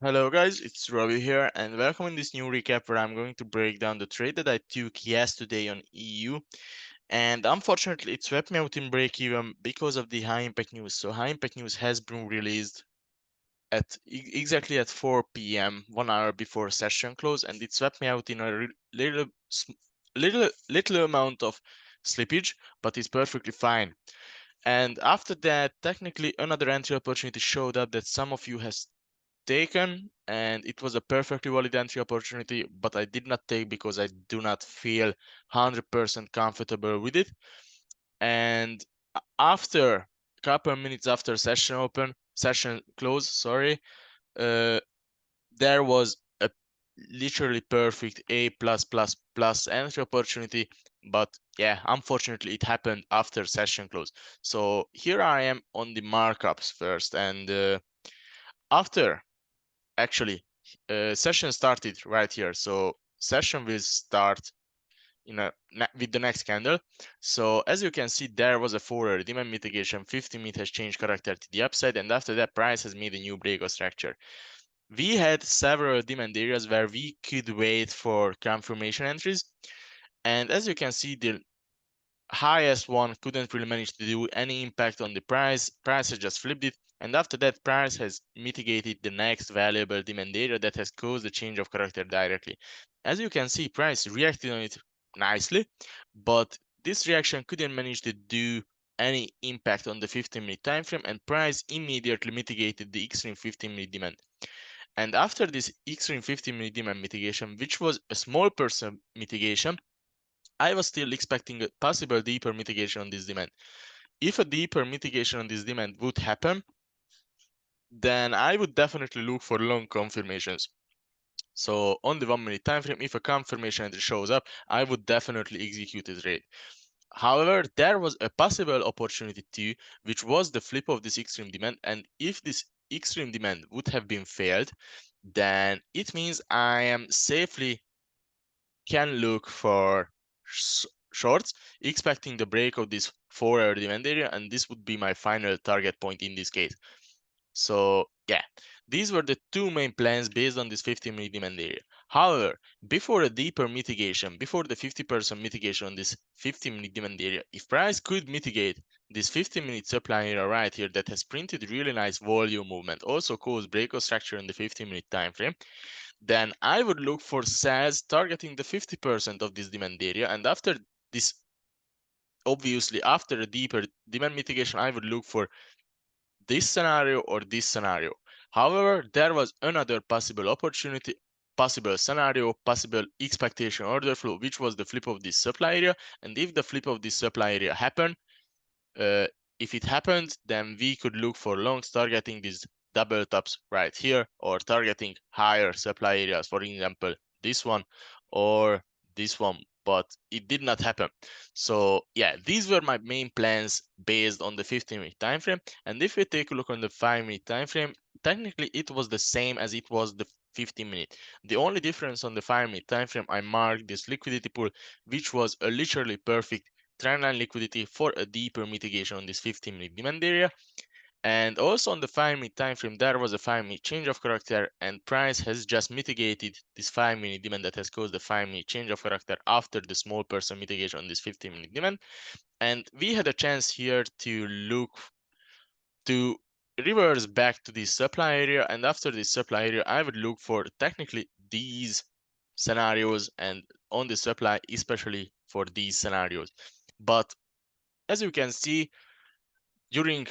Hello guys, it's Robi here and welcome in this new recap where I'm going to break down the trade that I took yesterday on EU, and unfortunately it swept me out in break even because of the high impact news. So high impact news has been released at exactly at 4 p.m., 1 hour before session close, and it swept me out in a little amount of slippage, but it's perfectly fine. And after that, technically another entry opportunity showed up that some of you has taken, and it was a perfectly valid entry opportunity, but I did not take because I do not feel 100% comfortable with it. And after a couple minutes after session close, sorry, uh, there was a literally perfect A plus plus plus entry opportunity, but yeah, unfortunately it happened after session close. So here I am on the markups first, and after actually session started right here, so session will start with the next candle. So as you can see, there was a forward demand mitigation, 50 minute has changed character to the upside, and after that price has made a new breakout structure. We had several demand areas where we could wait for confirmation entries, and as you can see, the highest one couldn't really manage to do any impact on the price has just flipped it, and after that price has mitigated the next valuable demand area that has caused the change of character directly. As you can see, price reacted on it nicely, but this reaction couldn't manage to do any impact on the 15-minute time frame, and price immediately mitigated the extreme 15-minute demand. And after this extreme 15-minute demand mitigation, which was a small percent mitigation, I was still expecting a possible deeper mitigation on this demand. If a deeper mitigation on this demand would happen, then I would definitely look for long confirmations. So on the 1 minute time frame, if a confirmation entry shows up, I would definitely execute this trade. However, there was a possible opportunity too, which was the flip of this extreme demand. And if this extreme demand would have been failed, then it means I am safely can look for shorts, expecting the break of this 4-hour demand area, and this would be my final target point in this case. So yeah, these were the two main plans based on this 50-minute demand area. However, before a deeper mitigation, before the 50% mitigation on this 50-minute demand area, if price could mitigate this 50-minute supply area right here that has printed really nice volume movement, also caused breakout structure in the 50-minute time frame, then I would look for sales targeting the 50% of this demand area. And after this, obviously, after a deeper demand mitigation, I would look for this scenario or this scenario. However, there was another possible opportunity, possible scenario, possible expectation order flow, which was the flip of this supply area. And if the flip of this supply area happened, uh, if it happened, then we could look for longs targeting these double tops right here, or targeting higher supply areas, for example, this one or this one, but it did not happen. So yeah, these were my main plans based on the 15-minute time frame. And if we take a look on the 5-minute time frame, technically it was the same as it was the 15-minute. The only difference on the 5-minute time frame, I marked this liquidity pool, which was a literally perfect trendline liquidity for a deeper mitigation on this 15-minute demand area. And also on the 5-minute time frame, there was a 5-minute change of character, and price has just mitigated this 5-minute demand that has caused the 5-minute change of character after the small percent mitigation on this 15-minute demand. And we had a chance here to look to reverse back to this supply area, and after this supply area, I would look for technically these scenarios, and on the supply, especially for these scenarios. But as you can see, during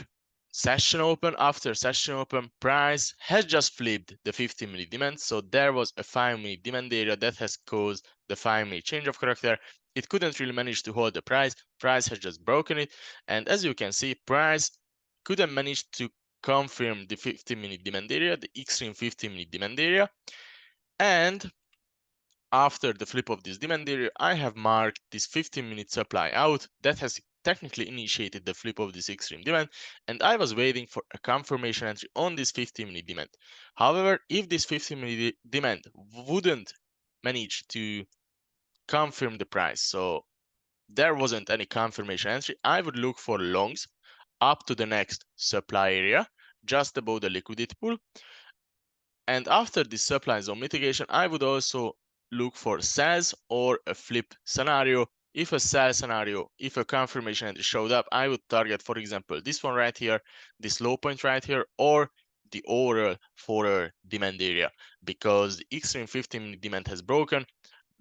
session open, after session open, price has just flipped the 15-minute demand. So there was a 5-minute demand area that has caused the 5-minute change of character. It couldn't really manage to hold the price. Price has just broken it. And as you can see, price couldn't manage to confirm the 15-minute demand area, the extreme 15-minute demand area. And after the flip of this demand area, I have marked this 15-minute supply out that has technically initiated the flip of this extreme demand, and I was waiting for a confirmation entry on this 15-minute demand. However, if this 15-minute demand wouldn't manage to confirm the price, so there wasn't any confirmation entry, I would look for longs up to the next supply area, just above the liquidity pool. And after this supply zone mitigation, I would also look for sells or a flip scenario. If a sell scenario, if a confirmation entry showed up, I would target, for example, this one right here, this low point right here, or the overall 4-hour demand area, because the extreme 15-minute demand has broken,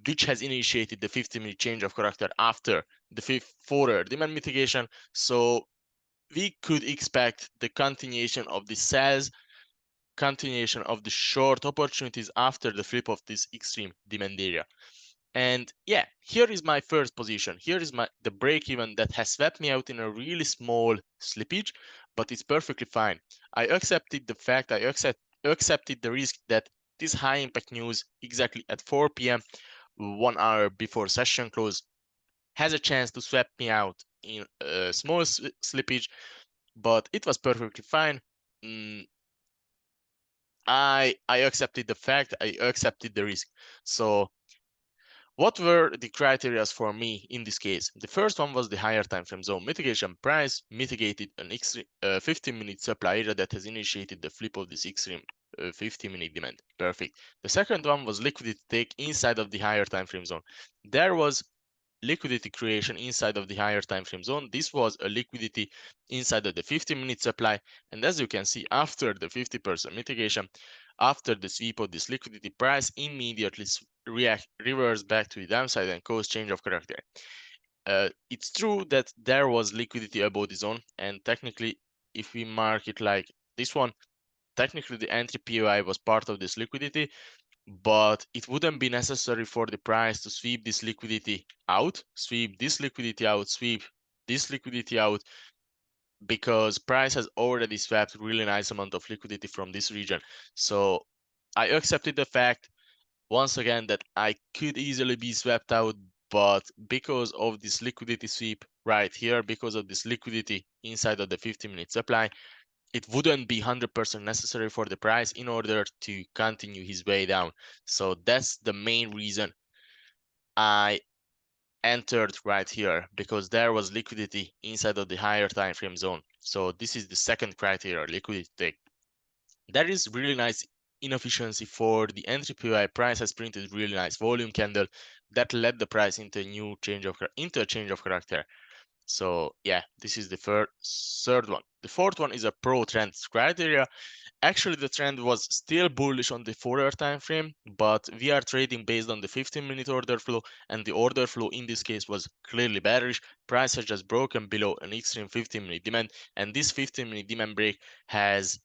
which has initiated the 15-minute change of character after the 4-hour demand mitigation. So we could expect the continuation of the sells, continuation of the short opportunities after the flip of this extreme demand area. And yeah, here is my first position. Here is the break even that has swept me out in a really small slippage, but it's perfectly fine. I accepted the fact, accepted the risk that this high impact news exactly at 4 p.m., 1 hour before session close, has a chance to swap me out in a small slippage, but it was perfectly fine. I accepted the fact, I accepted the risk. So what were the criteria for me in this case? The first one was the higher time frame zone mitigation. Price mitigated an 15-minute supply area that has initiated the flip of this extreme 15-minute demand. Perfect. The second one was liquidity take inside of the higher time frame zone. There was liquidity creation inside of the higher time frame zone. This was a liquidity inside of the 15-minute supply, and as you can see, after the 50% mitigation, after the sweep of this liquidity, price immediately reverse back to the downside and cause change of character. It's true that there was liquidity above the zone, and technically, if we mark it like this one, technically the entry POI was part of this liquidity, but it wouldn't be necessary for the price to sweep this liquidity out, sweep this liquidity out, sweep this liquidity out, because price has already swept really nice amount of liquidity from this region. So I accepted the fact once again that I could easily be swept out, but because of this liquidity sweep right here, because of this liquidity inside of the 15-minute supply, it wouldn't be 100% necessary for the price in order to continue his way down. So that's the main reason I entered right here, because there was liquidity inside of the higher time frame zone. So this is the second criteria, liquidity take. That is really nice inefficiency for the entry POI. Price has printed really nice volume candle that led the price into a change of character. So yeah, this is the third one. The fourth one is a pro trend criteria. Actually, the trend was still bullish on the 4-hour time frame, but we are trading based on the 15-minute order flow, and the order flow in this case was clearly bearish. Price has just broken below an extreme 15-minute demand, and this 15-minute demand break has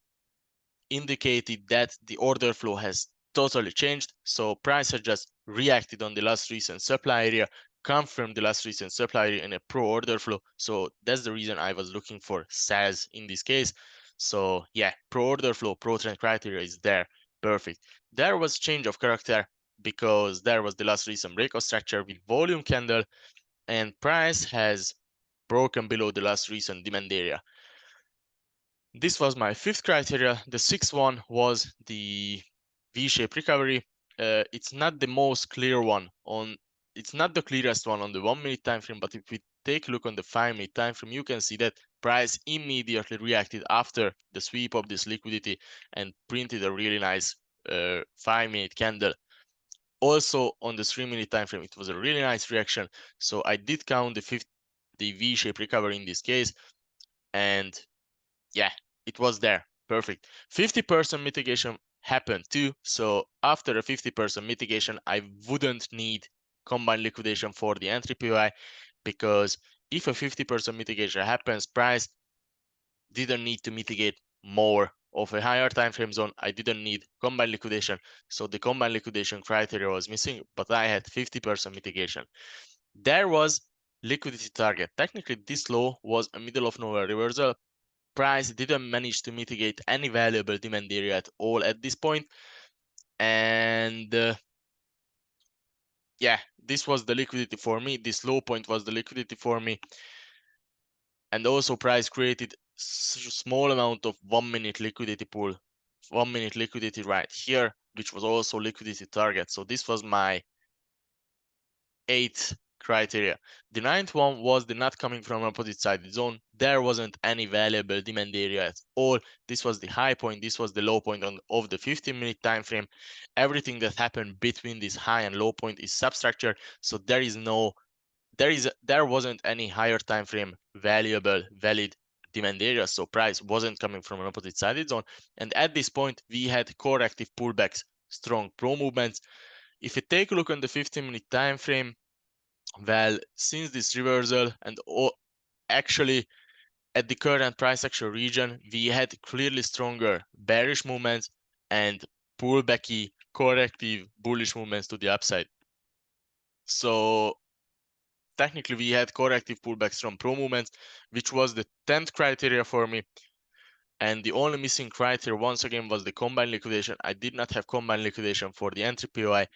indicated that the order flow has totally changed. So price has just reacted on the last recent supply area, confirmed the last recent supply area in a pro order flow. So that's the reason I was looking for sells in this case. So yeah, pro order flow, pro trend criteria is there. Perfect. There was change of character because there was the last recent breakout structure with volume candle, and price has broken below the last recent demand area. This was my fifth criteria. The sixth one was the V-shaped recovery. It's not the most clear one on, it's not the clearest one on the 1 minute time frame, but if we take a look on the 5 minute time frame, you can see that price immediately reacted after the sweep of this liquidity and printed a really nice 5 minute candle. Also on the 3 minute time frame, it was a really nice reaction. So I did count the V-shaped recovery in this case, and yeah, it was there. Perfect. 50% mitigation happened too. So after a 50% mitigation, I wouldn't need combined liquidation for the entry POI, because if a 50% mitigation happens, price didn't need to mitigate more of a higher time frame zone. I didn't need combined liquidation. So the combined liquidation criteria was missing, but I had 50% mitigation. There was liquidity target. Technically, this low was a middle of nowhere reversal. Price didn't manage to mitigate any valuable demand area at all at this point. And yeah, this was the liquidity for me. This low point was the liquidity for me. And also price created small amount of 1 minute liquidity pool, 1 minute liquidity right here, which was also liquidity target. So this was my eighth criteria. The ninth one was the not coming from opposite sided zone. There wasn't any valuable demand area at all. This was the high point, this was the low point of the 15-minute time frame. Everything that happened between this high and low point is substructure, so there wasn't any higher time frame valuable valid demand area, so price wasn't coming from an opposite sided zone. And at this point we had corrective pullbacks, strong pro movements. If you take a look on the 15-minute time frame, well, since this reversal and actually at the current price action region, we had clearly stronger bearish movements and pullbacky corrective bullish movements to the upside. So technically we had corrective pullbacks from pro movements, which was the 10th criteria for me. And the only missing criteria once again was the combined liquidation. I did not have combined liquidation for the entry POI,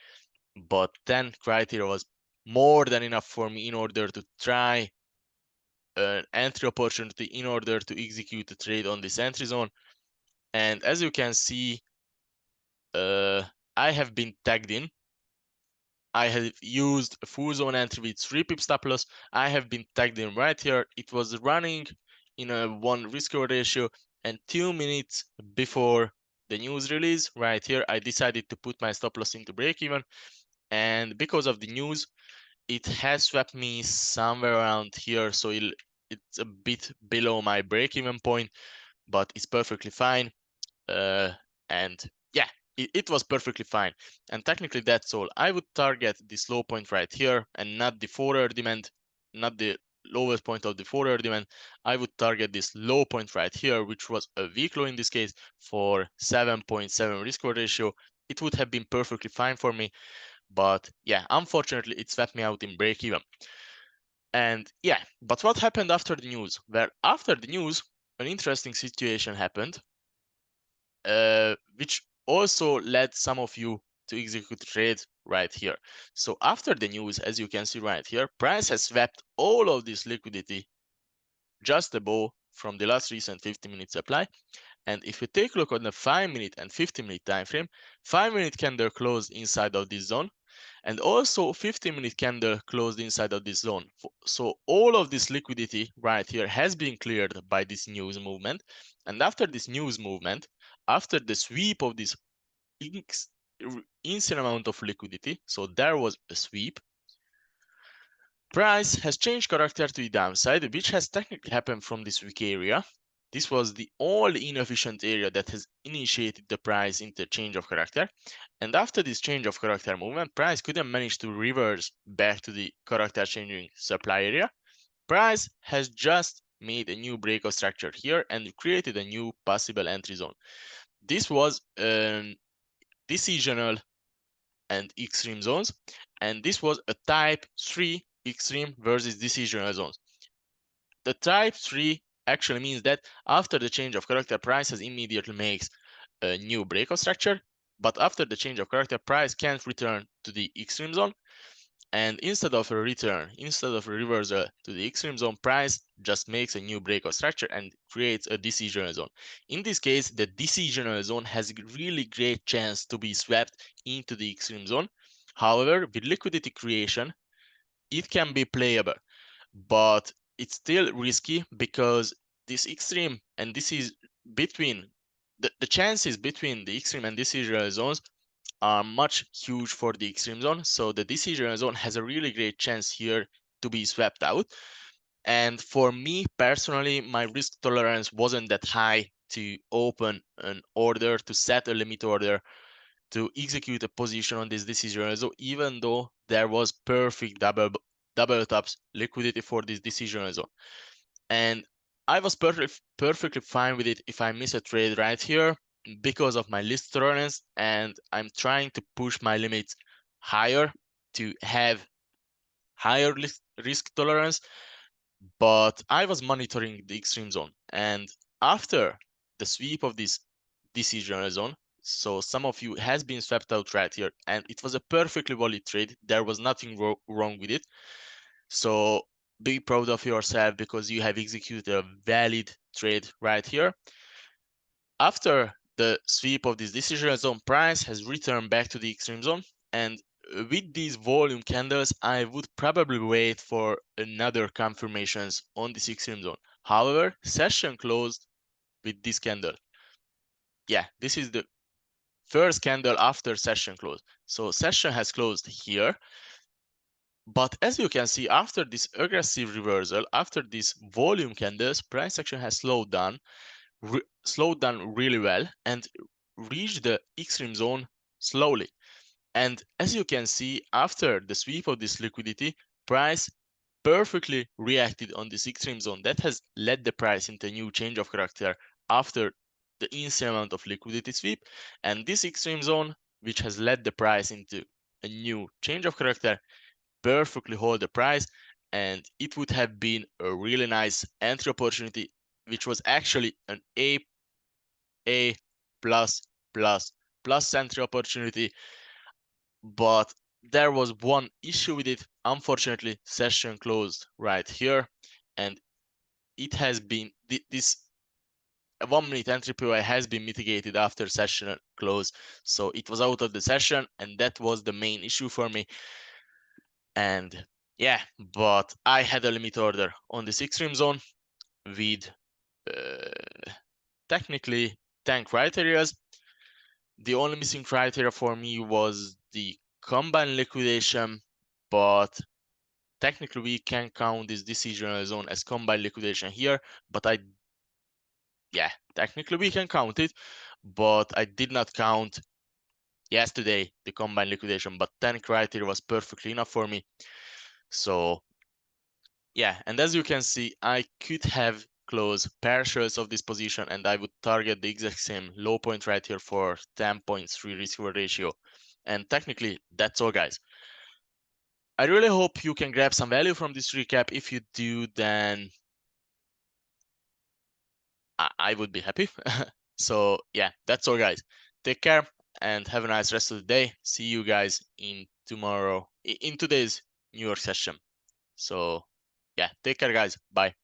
but 10 criteria was more than enough for me in order to try an entry opportunity, in order to execute a trade on this entry zone. And as you can see, I have been tagged in. I have used a full zone entry with 3 pip stop loss. I have been tagged in right here. It was running in a 1 risk reward ratio, and 2 minutes before the news release right here, I decided to put my stop loss into break even. And because of the news, it has swept me somewhere around here, so it's a bit below my break-even point, but it's perfectly fine. And yeah, it was perfectly fine. And technically that's all. I would target this low point right here and not the 4-hour demand, not the lowest point of the 4-hour demand. I would target this low point right here, which was a weak low in this case, for 7.7 risk reward ratio. It would have been perfectly fine for me. But yeah, unfortunately, it swept me out in break even. And yeah, but what happened after the news? Well, after the news, an interesting situation happened, which also led some of you to execute trades right here. So after the news, as you can see right here, price has swept all of this liquidity just above from the last recent 50-minute supply. And if you take a look on the 5-minute and 50-minute time frame, 5-minute candle closed inside of this zone, and also 15-minute candle closed inside of this zone. So all of this liquidity right here has been cleared by this news movement. And after this news movement, after the sweep of this insane amount of liquidity, so there was a sweep, price has changed character to the downside, which has technically happened from this weak area. This was the only inefficient area that has initiated the price into change of character. And after this change of character movement, price couldn't manage to reverse back to the character changing supply area. Price has just made a new breakout structure here and created a new possible entry zone. This was decisional and extreme zones, and this was a type 3 extreme versus decisional zones. The type 3 actually means that after the change of character, price has immediately makes a new breakout structure, but after the change of character, price can't return to the extreme zone. And instead of a reversal to the extreme zone, price just makes a new breakout structure and creates a decisional zone. In this case, the decisional zone has a really great chance to be swept into the extreme zone. However, with liquidity creation, it can be playable, but it's still risky because this extreme and this is between the chances between the extreme and decisional zones are much huge for the extreme zone. So the decisional zone has a really great chance here to be swept out. And for me personally, my risk tolerance wasn't that high to open an order, to set a limit order, to execute a position on this decisional zone, even though there was perfect double tops liquidity for this decisional zone. And I was perfectly fine with it if I miss a trade right here because of my risk tolerance, and I'm trying to push my limits higher to have higher risk tolerance. But I was monitoring the extreme zone, and after the sweep of this decisional zone, so some of you has been swept out right here, and it was a perfectly valid trade. There was nothing wrong with it. So be proud of yourself because you have executed a valid trade right here. After the sweep of this decisional zone, price has returned back to the extreme zone, and with these volume candles, I would probably wait for another confirmations on this extreme zone. However, session closed with this candle. Yeah, this is the first candle after session close. So session has closed here. But as you can see, after this aggressive reversal, after this volume candles, price action has slowed down really well and reached the extreme zone slowly. And as you can see, after the sweep of this liquidity, price perfectly reacted on this extreme zone. That has led the price into a new change of character after the insane amount of liquidity sweep. And this extreme zone, which has led the price into a new change of character, perfectly hold the price. And it would have been a really nice entry opportunity, which was actually an A plus plus plus entry opportunity. But there was one issue with it. Unfortunately, session closed right here, and it has been this 1 minute entry POI has been mitigated after session close, so it was out of the session, and that was the main issue for me. And yeah, but I had a limit order on this extreme zone with technically 10 criterias. The only missing criteria for me was the combine liquidation, but technically we can count this decisional zone as combine liquidation here, but yeah, technically we can count it, but I did not count yesterday the combine liquidation, but 10 criteria was perfectly enough for me. So yeah, and as you can see, I could have closed partials of this position and I would target the exact same low point right here for 10.3 risk reward ratio. And technically that's all, guys. I really hope you can grab some value from this recap. If you do, then I would be happy. So yeah, that's all, guys. Take care and have a nice rest of the day. See you guys in today's New York session. So yeah, take care, guys. Bye.